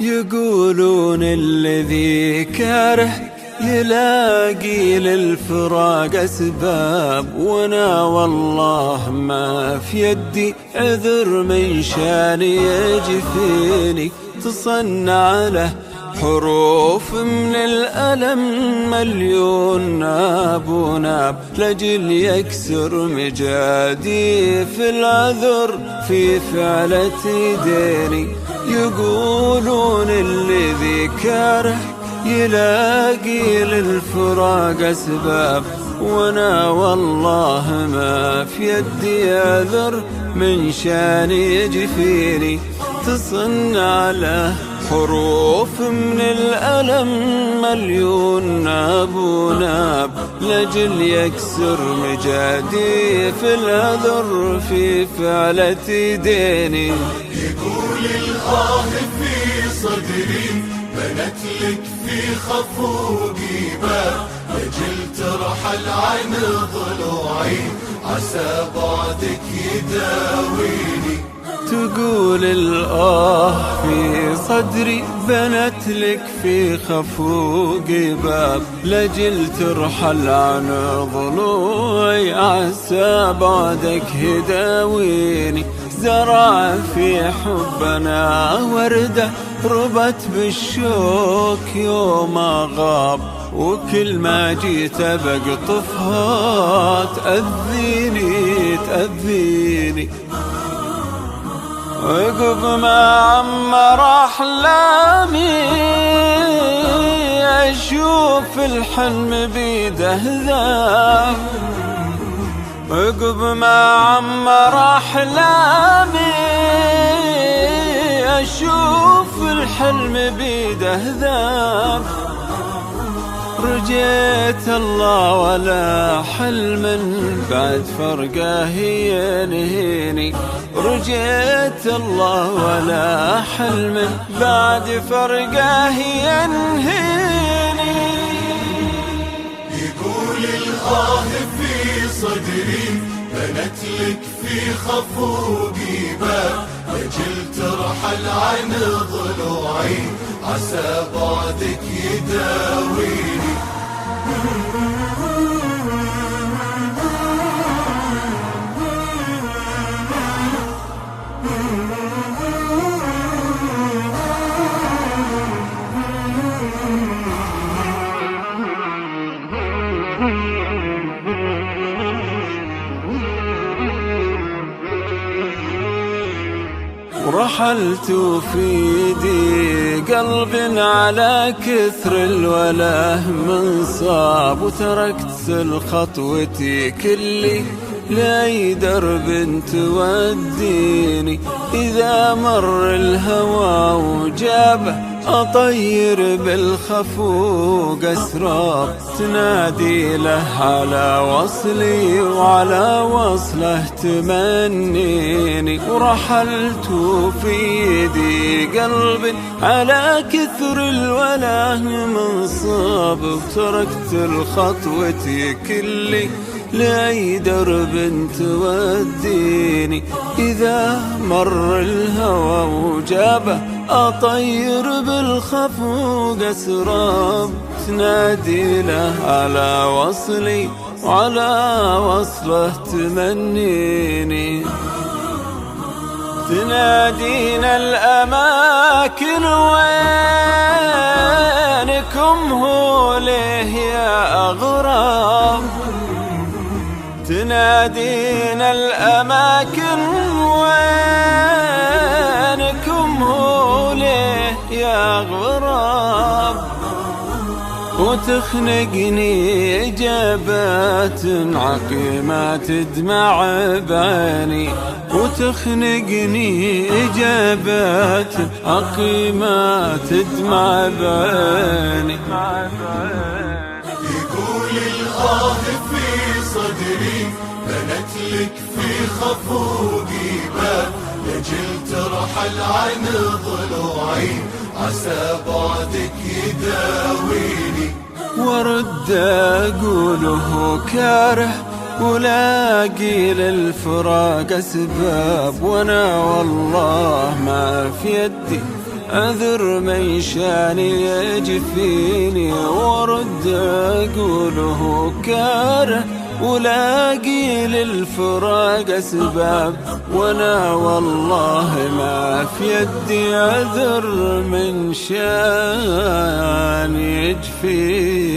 يقولون الذي كاره يلاقي للفراق أسباب، وانا والله ما في يدي عذر من شان يجي فيني. تصنع له حروف من الألم مليون ناب وناب، لجل يكسر مجادي في العذر في فعلة ديني. يقولون الذي كاره يلاقي للفراق أسباب، وانا والله ما في يدي عذر من شان يجي فيني. تصنع له حروف من الألم مليون ناب وناب، لجل يكسر مجادي في العذر في فعلة ديني. يقول الآه في صدري بنت لك في خفوقي باب، لجل ترحل عن ضلوعي عسى بعدك يداويني. تقول الآه في صدري بنت لك في خفوقي باب، لجل ترحل عن ضلوعي عسى بعدك يداويني. زرع في حبنا وردة ربت بالشوك يوم غاب، وكل ما جيت بقطفها تأذيني. عقب ما عمر أحلامي أشوف الحلم بيده ذاب، عقب ما عمر أحلامي أشوف الحلم بيده ذاب. رجيت الله ولا حلم بعد فرقه ينهيني، رجيت الله ولا حلم بعد فرقه ينهيني. يقول الآه في صدري بنت لك في خفوقي باب، لجل ترحل عن ضلوعي عسى بعدك يداويني. ورحلت في يدي قلب على كثر الوله منصاب، وتركت خطوتي كلي لاي درب توديني. إذا مر الهوى وجابه أطير بالخفوق أسرار، تنادي له على وصلي وعلى وصله تمنيني. ورحلت في يدي قلب على كثر الوله منصاب، وتركت الخطوة كلي لأي درب توديني. إذا مر الهوى وجابه أطير بالخفوق أسراب، تنادي له على وصلي وعلى وصله تمنيني. تنادينا الأماكن وينكم هو ليه يا أغراب، تنادينا الأماكن وينكم هو ليه يا غراب. وتخنقني إجابات عقيمات دمع بعيني، وتخنقني إجابات عقيمات دمع بعيني. يقول الآه في صدري صدري بنت لك في خفوقي باب، لجل ترحل عن ضلوعي عسى بعدك يداويني. ورد أقوله كاره ولاقي للفراق أسباب، وانا والله ما في يدي عذر من شاني يجفيني. ورد أقوله كاره ولاقي للفراق أسباب، وانا والله ما في يدي عذر من شاني يجفيني.